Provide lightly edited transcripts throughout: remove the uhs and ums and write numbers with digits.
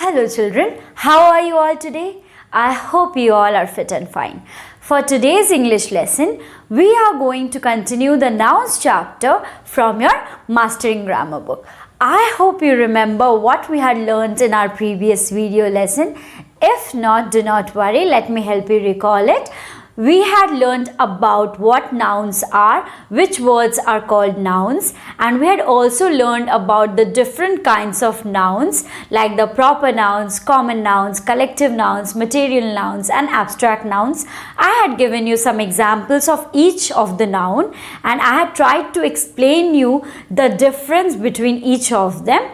Hello children, how are you all today? I hope you all are fit and fine. For today's English lesson, we are going to continue the nouns chapter from your Mastering Grammar book. I hope you remember what we had learned in our previous video lesson. If not, do not worry, let me help you recall it. We had learned about what nouns are, which words are called nouns, and we had also learned about the different kinds of nouns like the proper nouns, common nouns, collective nouns, material nouns and abstract nouns. I had given you some examples of each of the noun and I had tried to explain you the difference between each of them.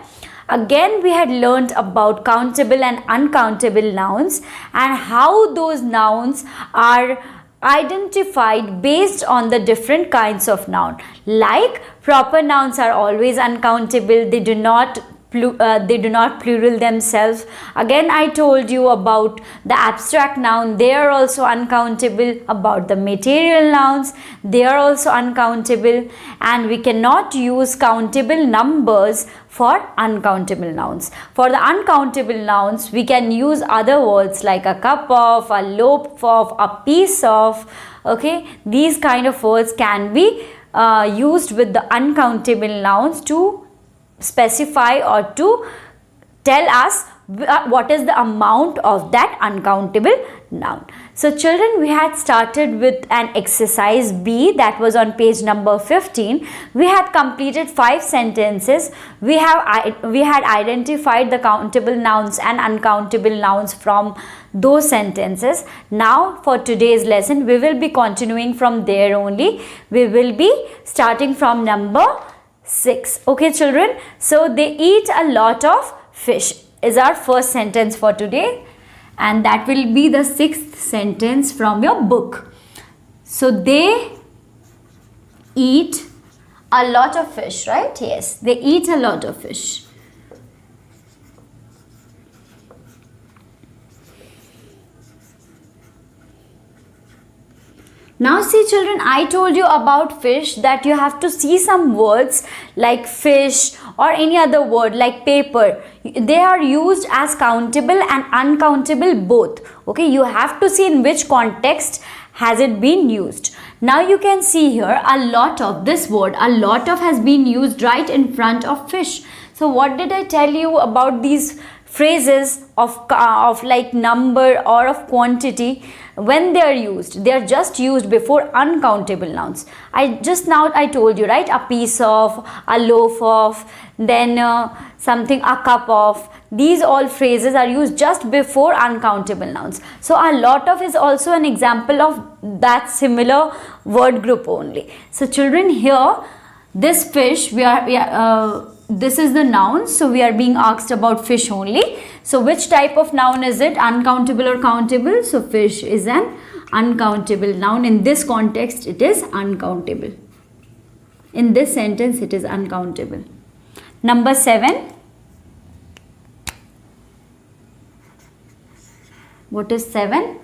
Again, we had learned about countable and uncountable nouns and how those nouns are identified based on the different kinds of noun. Like proper nouns are always uncountable, they do not plural themselves. Again, I told you about the abstract noun, they are also uncountable. About the material nouns, they are also uncountable, and we cannot use countable numbers for uncountable nouns. For the uncountable nouns, we can use other words like a cup of, a loaf of, a piece of. Okay, these kind of words can be used with the uncountable nouns to specify or to tell us what is the amount of that uncountable noun. So children, we had started with an exercise B that was on page number 15. We had completed 5 sentences. We had identified the countable nouns and uncountable nouns from those sentences. Now for today's lesson, we will be continuing from there only. We will be starting from number 6. Okay children, so they eat a lot of fish is our first sentence for today, and that will be the 6th sentence from your book. So they eat a lot of fish, right? Yes, they eat a lot of fish. Now see children, I told you about fish that you have to see some words like fish or any other word like paper. They are used as countable and uncountable both. Okay, you have to see in which context has it been used. Now you can see here a lot of, this word a lot of has been used right in front of fish. So what did I tell you about these phrases of like number or of quantity? When they are used, they are just used before uncountable nouns. I told you, right? A piece of, a loaf of, then something, a cup of. These all phrases are used just before uncountable nouns. So a lot of is also an example of that similar word group only. So children, here this fish, this is the noun, so we are being asked about fish only. So which type of noun is it, uncountable or countable? So fish is an uncountable noun. In this context, it is uncountable. In this sentence, it is uncountable. Number 7. What is 7?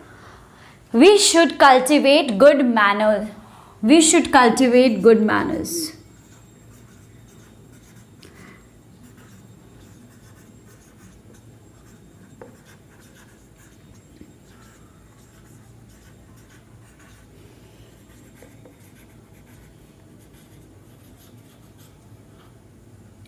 We should cultivate good manners. We should cultivate good manners.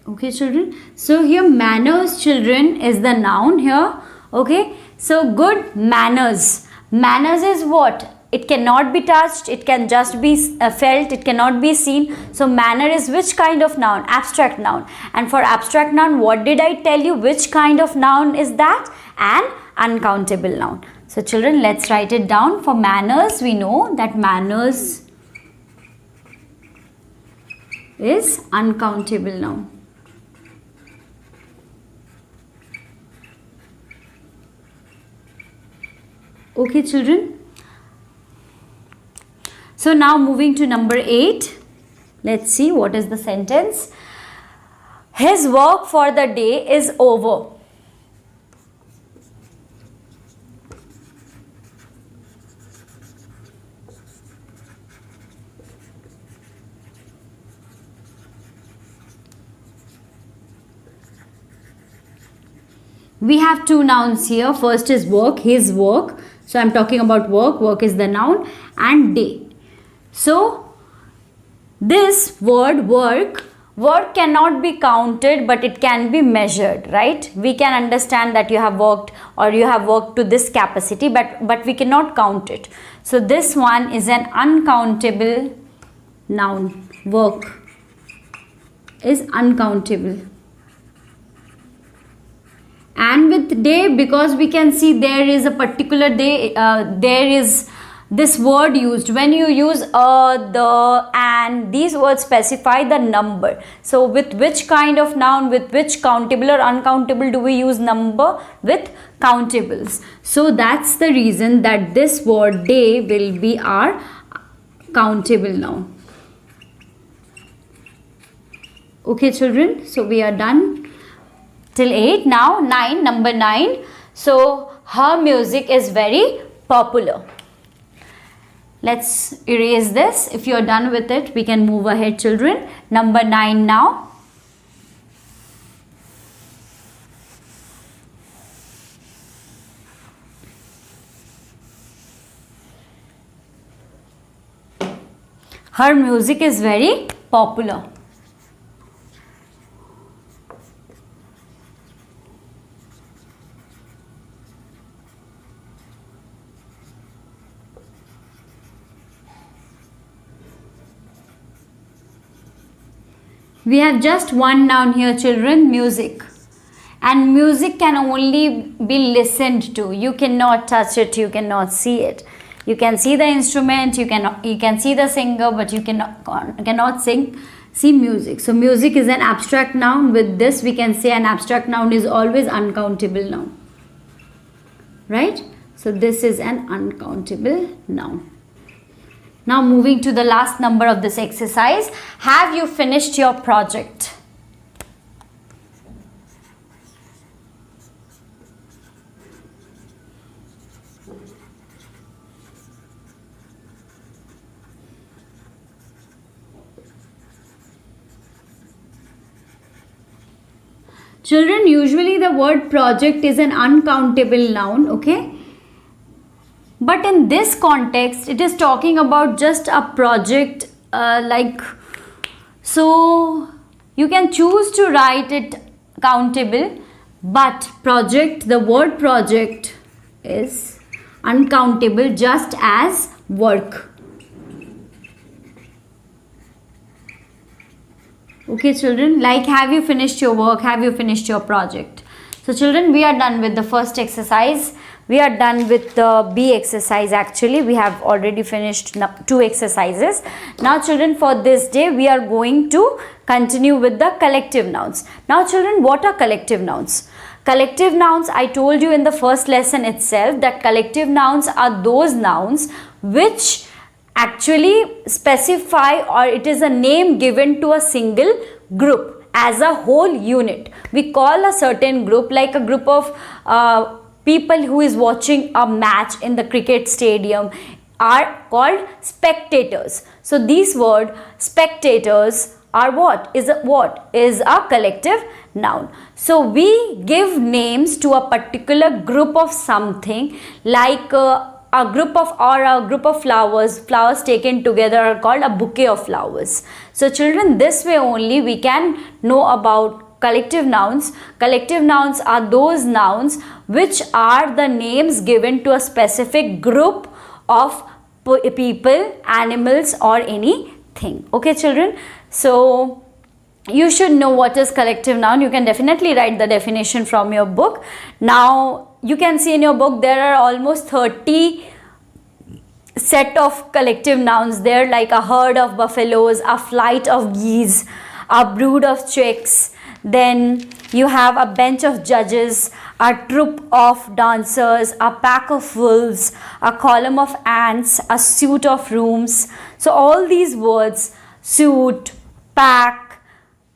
Okay children, so here manners children is the noun here. Okay, so good manners. Manners is what? It cannot be touched, it can just be felt, it cannot be seen. So manner is which kind of noun? Abstract noun. And for abstract noun, what did I tell you? Which kind of noun is that? An uncountable noun. So children, let's write it down. For manners, we know that manners is uncountable noun. Okay children, so now moving to number 8, let's see what is the sentence. His work for the day is over. We have two nouns here. First is work, his work. So I'm talking about work. Work is the noun, and day. So this word work cannot be counted, but it can be measured, right? We can understand that you have worked or you have worked to this capacity, but we cannot count it. So this one is an uncountable noun. Work is uncountable. And with day, because we can see there is a particular day, there is this word used. When you use the, and, these words specify the number. So with which kind of noun, with which countable or uncountable do we use number? With countables. So that's the reason that this word day will be our countable noun. Okay children, so we are done till 8. Now 9, number 9. So her music is very popular. Let's erase this. If you are done with it, we can move ahead children. Number 9 now. Her music is very popular. We have just one noun here children, music. And music can only be listened to. You cannot touch it, you cannot see it. You can see the instrument, you can see the singer, but you cannot see music. So music is an abstract noun. With this we can say an abstract noun is always uncountable noun. Right? So this is an uncountable noun. Now moving to the last number of this exercise. Have you finished your project? Children, usually the word project is an uncountable noun, okay? But in this context, it is talking about just a project, so you can choose to write it countable, but project, the word project is uncountable just as work. Okay children, like have you finished your work, have you finished your project? So children, we are done with the first exercise. We are done with the B exercise actually. We have already finished 2 exercises. Now children, for this day we are going to continue with the collective nouns. Now children, what are collective nouns? Collective nouns, I told you in the first lesson itself that collective nouns are those nouns which actually specify, or it is a name given to a single group as a whole unit. We call a certain group, like a group of people who is watching a match in the cricket stadium, are called spectators. So these word spectators are what is a collective noun. So we give names to a particular group of something, like a group of flowers taken together are called a bouquet of flowers. So children, this way only we can know about collective nouns. Collective nouns are those nouns which are the names given to a specific group of people, animals or anything. Okay children, so you should know what is collective noun. You can definitely write the definition from your book. Now you can see in your book there are almost 30 set of collective nouns there, like a herd of buffaloes, a flight of geese, a brood of chicks. Then you have a bench of judges, a troop of dancers, a pack of wolves, a column of ants, a suit of rooms. So all these words, suit, pack,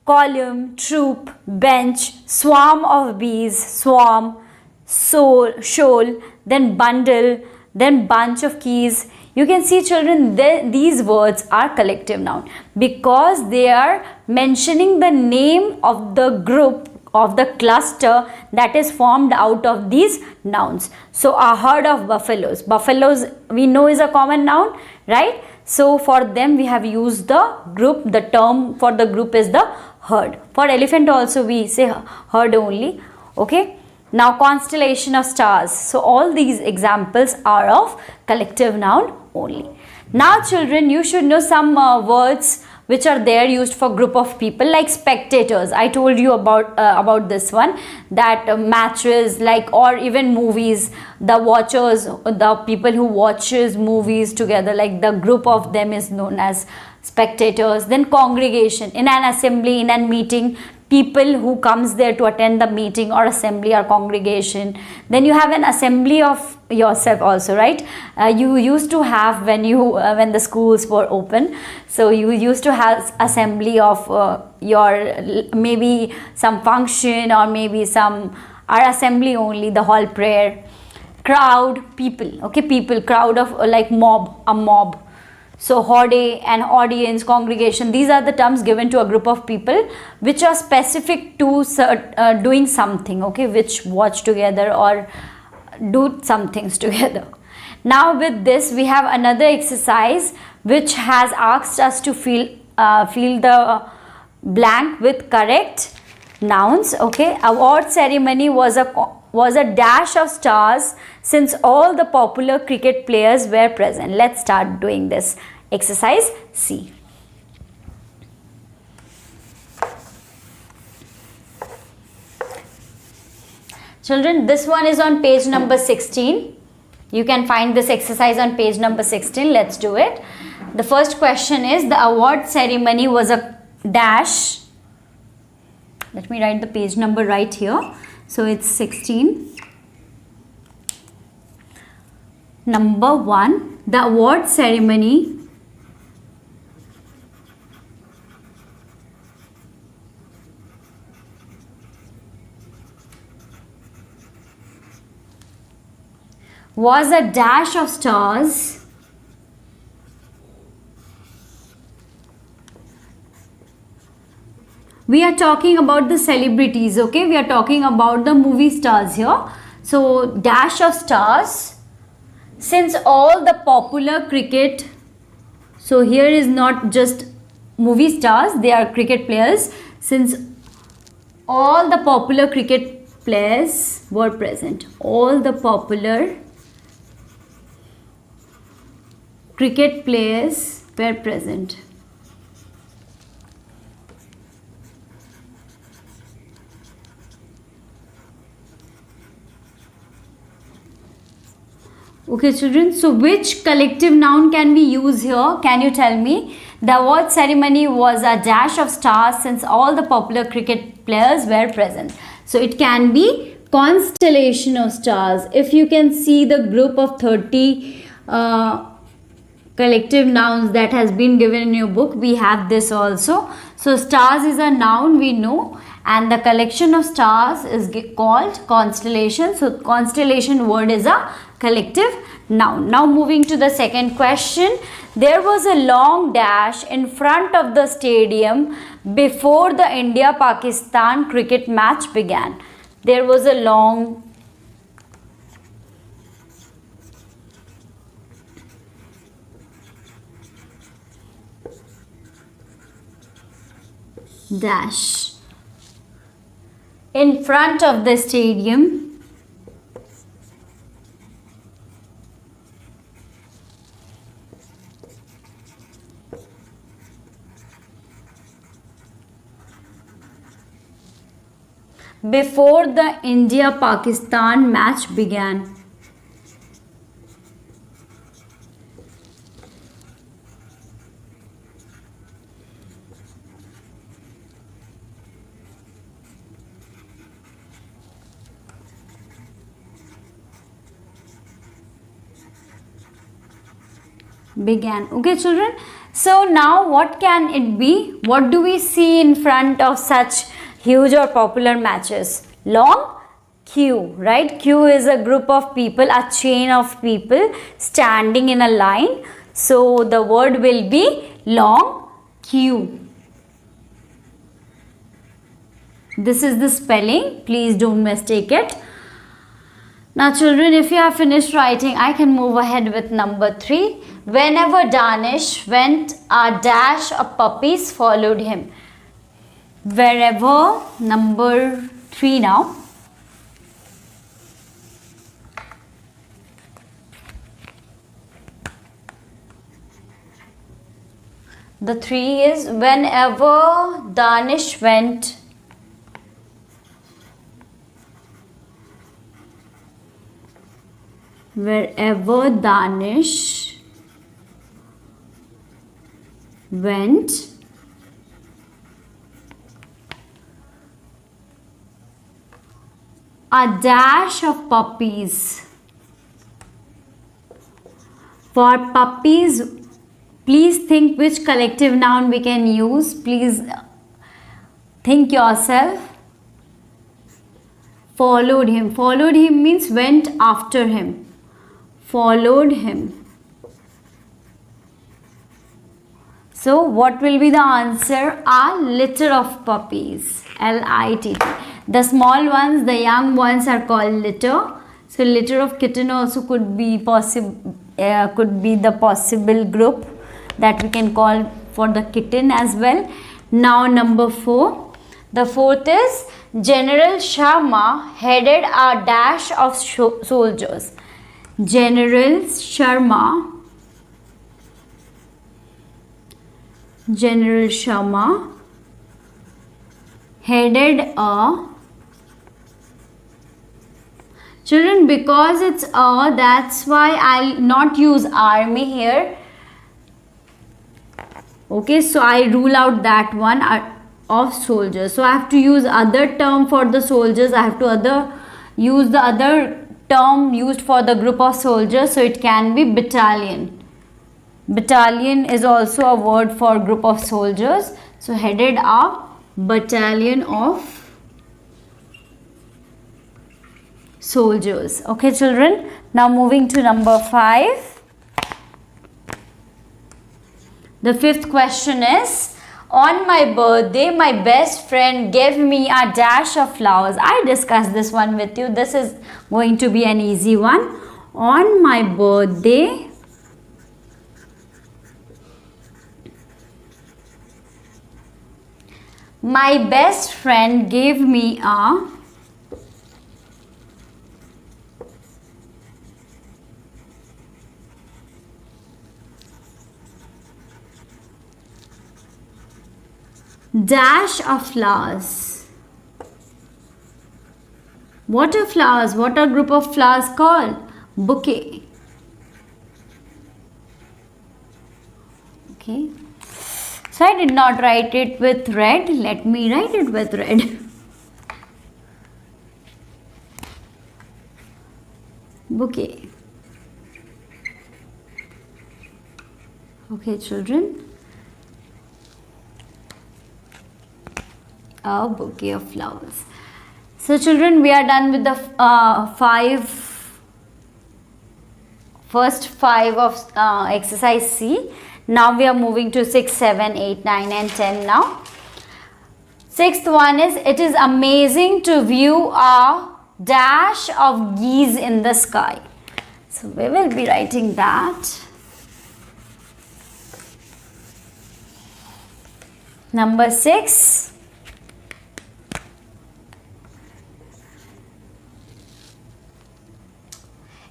column, troop, bench, swarm of bees, swarm, shoal, then bundle, then bunch of keys. You can see children, these words are collective noun because they are mentioning the name of the group of the cluster that is formed out of these nouns. So a herd of buffaloes. Buffaloes we know is a common noun, right? So for them we have used the group. The term for the group is the herd. For elephant also we say herd only. Okay. Now constellation of stars. So all these examples are of collective noun only. Now children, you should know some words which are there used for group of people, like spectators. I told you about this one, that matches, like, or even movies, the watchers, the people who watches movies together, like the group of them is known as spectators. Then congregation, in an assembly, in a meeting, people who comes there to attend the meeting or assembly or congregation. Then you have an assembly of yourself also, right? You used to have when the schools were open, so you used to have assembly of your maybe some function or maybe some our assembly only, the hall prayer. Crowd, people, okay, people, crowd of like mob, a mob. So horde, an audience, congregation, these are the terms given to a group of people which are specific to doing something, okay, which watch together or do some things together. Now with this we have another exercise which has asked us to fill the blank with correct nouns. Okay, award ceremony was a dash of stars since all the popular cricket players were present. Let's start doing this exercise. See. Children, this one is on page number 16. You can find this exercise on page number 16. Let's do it. The first question is, the award ceremony was a dash. Let me write the page number right here. So it's 16. Number 1, the award ceremony was a dash of stars we are talking about the celebrities, okay, we are talking about the movie stars here. So dash of stars since all the popular cricket, so here is not just movie stars, they are cricket players, since all the popular cricket players were present, all the popular cricket players were present. Okay children, so which collective noun can we use here? Can you tell me? The award ceremony was a dash of stars since all the popular cricket players were present. So it can be constellation of stars. If you can see the group of 30 collective nouns that has been given in your book, we have this also. So stars is a noun, we know, and the collection of stars is called constellation. So constellation word is a collective noun. Now moving to the second question. There was a long dash in front of the stadium before the India-Pakistan cricket match began. There was a long dash in front of the stadium before the India-Pakistan match began. Okay children, so now what can it be? What do we see in front of such huge or popular matches? Long queue, right? Queue is a group of people, a chain of people standing in a line. So the word will be long queue. This is the spelling. Please don't mistake it. Now children, if you have finished writing, I can move ahead with number 3. Whenever Danish went, a dash of puppies followed him. Wherever, number 3 now. The 3 is whenever Danish went, wherever Danish went, a dash of puppies. For puppies, please think which collective noun we can use. Please think yourself. Followed him. Followed him means went after him. Followed him. So what will be the answer? A litter of puppies. L-I-T-T. The small ones, the young ones are called litter. So litter of kitten also could be possible. Could be the possible group that we can call for the kitten as well. Now number 4. The 4th is General Sharma headed a dash of soldiers. General Sharma headed a, children, because it's a, that's why I'll not use army here. Okay, so I rule out that one of soldiers. So I have to use other term for the soldiers. I have to use the other term used for the group of soldiers. So it can be battalion. Battalion is also a word for group of soldiers. So headed a battalion of soldiers. Okay children. Now moving to number 5. The 5th question is, on my birthday, my best friend gave me a dash of flowers. I discussed this one with you. This is going to be an easy one. On my birthday, my best friend gave me a dash of flowers. What are flowers? What are group of flowers called? Bouquet. Okay. So I did not write it with red. Let me write it with red. Bouquet. Okay, children. A bouquet of flowers. So children, we are done with the first 5 of exercise C. Now we are moving to 6, 7, 8, 9 and 10 now. 6th one is, it is amazing to view a dash of geese in the sky. So we will be writing that. Number 6.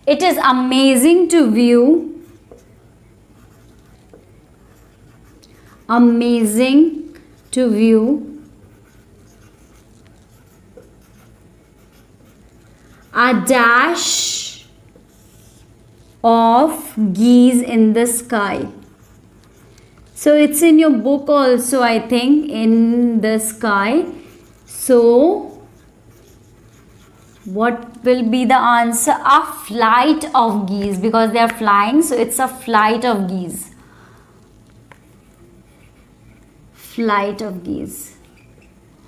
It is amazing to view a dash of geese in the sky. So it's in your book also, I think, in the sky. So what will be the answer? A flight of geese, because they are flying, so it's a flight of geese. Flight of geese.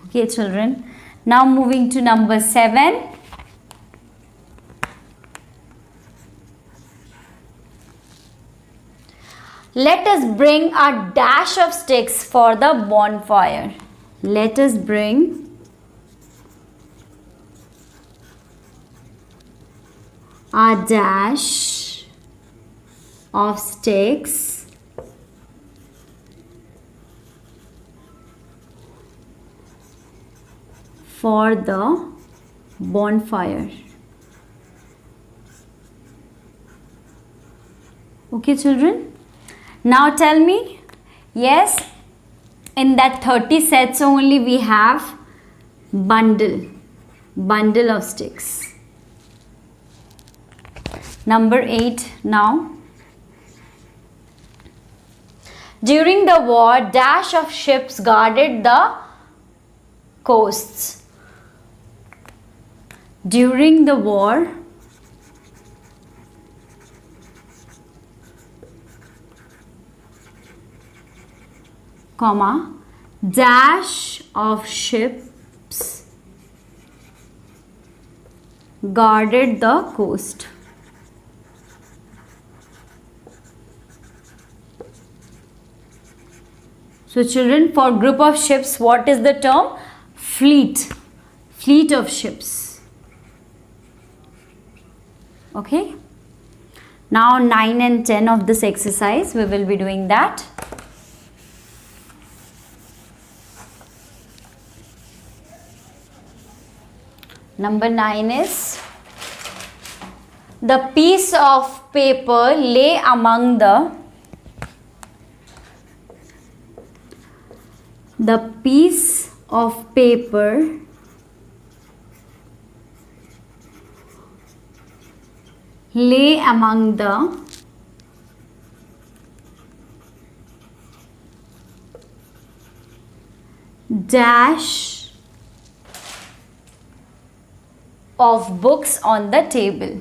Okay children. Now moving to number 7. Let us bring a dash of sticks for the bonfire. Let us bring a dash of sticks for the bonfire. Okay, children? Now tell me, yes, in that 30 sets only we have bundle of sticks. Number 8 now. During the war, dash of ships guarded the coasts. During the war, comma, dash of ships guarded the coast. So children, for group of ships, what is the term? Fleet. Fleet of ships. Okay. Now 9 and 10 of this exercise, we will be doing that. Number 9 is, the piece of paper lay among the piece of paper lay among the dash of books on the table.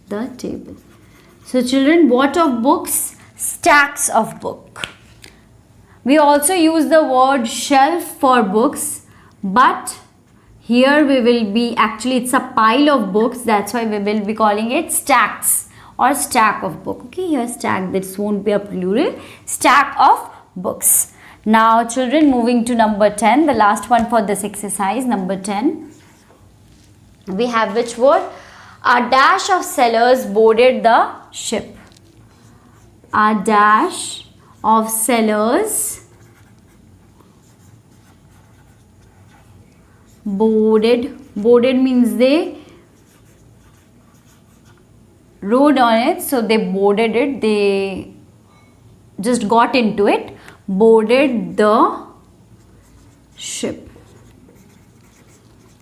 The table. So children, what of books? Stacks of book. We also use the word shelf for books, but here we will be, actually it's a pile of books, that's why we will be calling it stacks or stack of book. Okay, here stack, this won't be a plural. Stack of books. Now children, moving to number 10, the last one for this exercise, number 10. We have which word? A dash of sailors boarded the ship. A dash of sailors boarded means they rode on it, so they boarded it, they just got into it, boarded the ship.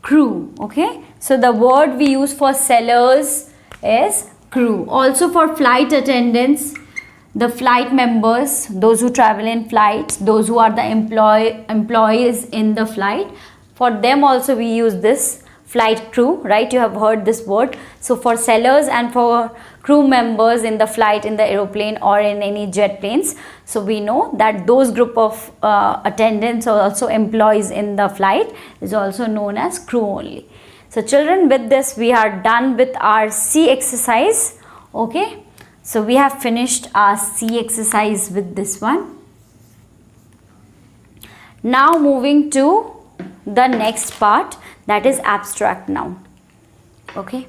Crew. Okay, so the word we use for sailors is crew. Also for flight attendants, the flight members, those who travel in flights, those who are the employees in the flight, for them also we use this flight crew, right? You have heard this word. So for sailors and for crew members in the flight, in the aeroplane or in any jet planes, so we know that those group of attendants or also employees in the flight is also known as crew only. So children, with this we are done with our C exercise. Okay, so we have finished our C exercise with this one. Now moving to the next part, that is abstract noun. Okay,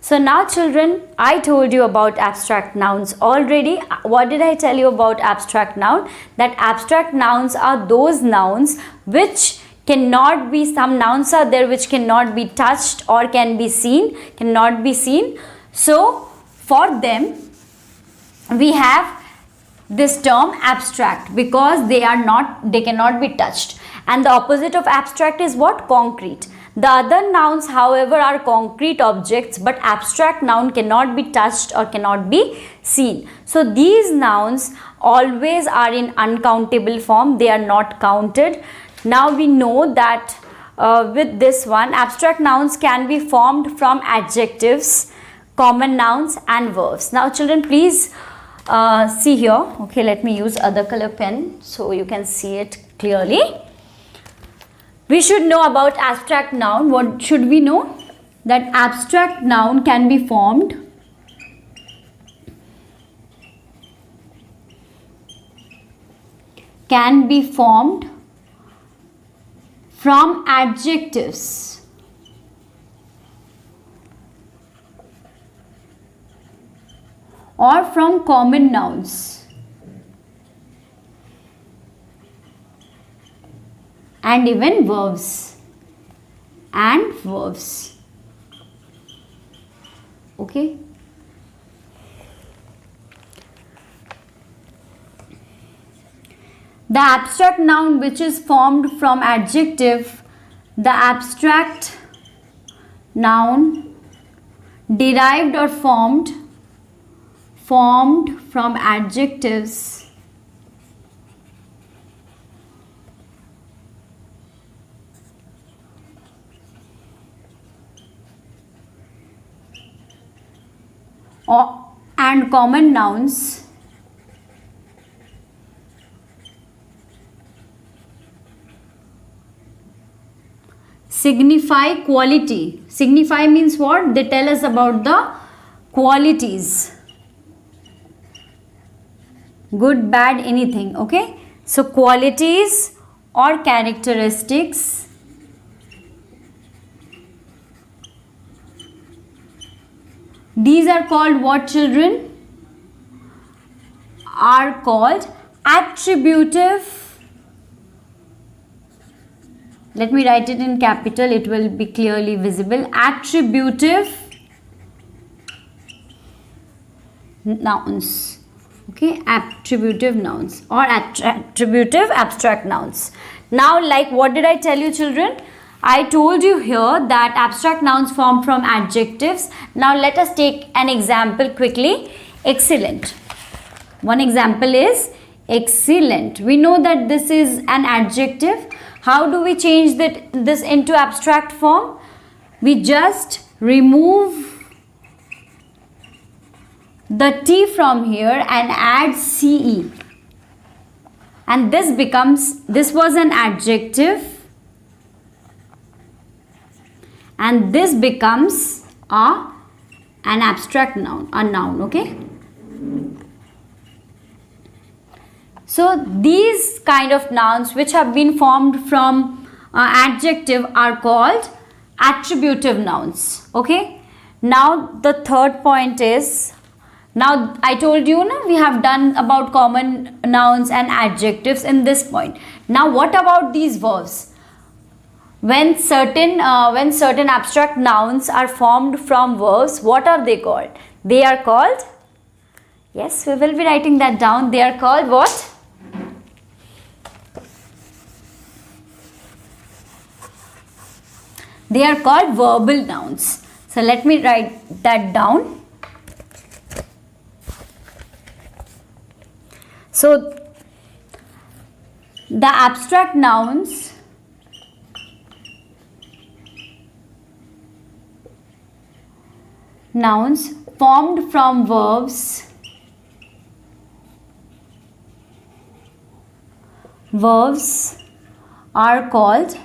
so now children, I told you about abstract nouns already. What did I tell you about abstract noun? That abstract nouns are those nouns which cannot be, some nouns are there which cannot be touched or cannot be seen. So for them we have this term abstract, because they cannot be touched. And the opposite of abstract is what? Concrete. The other nouns, however, are concrete objects, but abstract noun cannot be touched or cannot be seen. So these nouns always are in uncountable form. They are not counted. Now we know that with this one, abstract nouns can be formed from adjectives, common nouns and verbs. Now children, please see here. Okay, let me use other color pen so you can see it clearly. We should know about abstract noun. What should we know? That abstract noun can be formed from adjectives. Or from common nouns. And even verbs. And verbs. Okay. The abstract noun which is formed from adjective, the abstract noun derived or formed from adjectives and common nouns signify quality. Signify means what? They tell us about the qualities. Good, bad, anything. Okay. So qualities or characteristics these are called what, children? Are called attributive. Let me write it in capital, it will be clearly visible. Attributive nouns. Okay, attributive nouns or attributive abstract nouns. Now, like what did I tell you, children? I told you here that abstract nouns form from adjectives. Now, let us take an example quickly. Excellent. One example is excellent. We know that this is an adjective. How do we change this into abstract form? We just remove the T from here and add CE. And this was an adjective. And this becomes an abstract noun, a noun, okay? So these kind of nouns which have been formed from adjective are called attributive nouns, okay? Now the third point is, now I told you we have done about common nouns and adjectives in this point. Now what about these verbs? When certain abstract nouns are formed from verbs, what are they called? They are called, yes, we will be writing that down. They are called what? They are called verbal nouns. So let me write that down. So the abstract nouns formed from verbs are called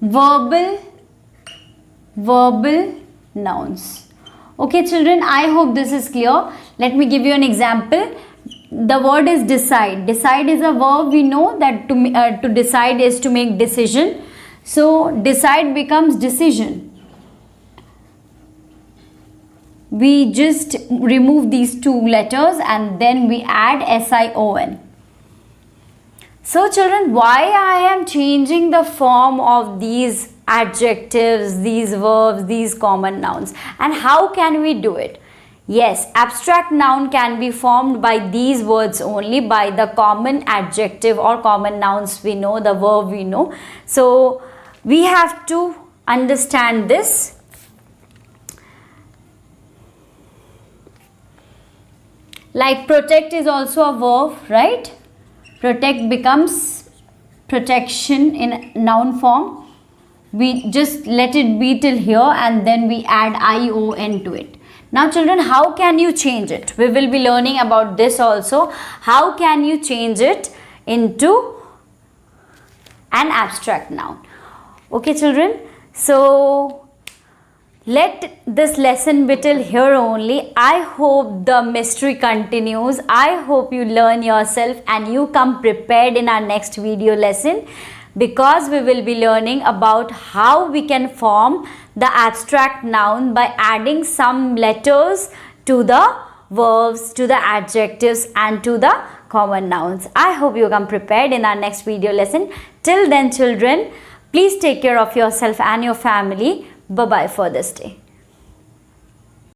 verbal nouns. Okay, children, I hope this is clear. Let me give you an example. The word is decide. Decide is a verb. We know that to decide is to make decision. So decide becomes decision. We just remove these two letters and then we add SION. So children, why I am changing the form of these adjectives, these verbs, these common nouns, and how can we do it? Yes, abstract noun can be formed by these words only, by the common adjective or common nouns we know, the verb we know. So we have to understand this. Like protect is also a verb, right? Protect becomes protection in noun form. We just let it be till here and then we add ION to it. Now children, how can you change it? We will be learning about this also. How can you change it into an abstract noun? Okay children, so Let this lesson be till here only. I hope the mystery continues. I hope you learn yourself and you come prepared in our next video lesson, because we will be learning about how we can form the abstract noun by adding some letters to the verbs, to the adjectives and to the common nouns. I hope you come prepared in our next video lesson. Till then, children, please take care of yourself and your family. Bye-bye for this day.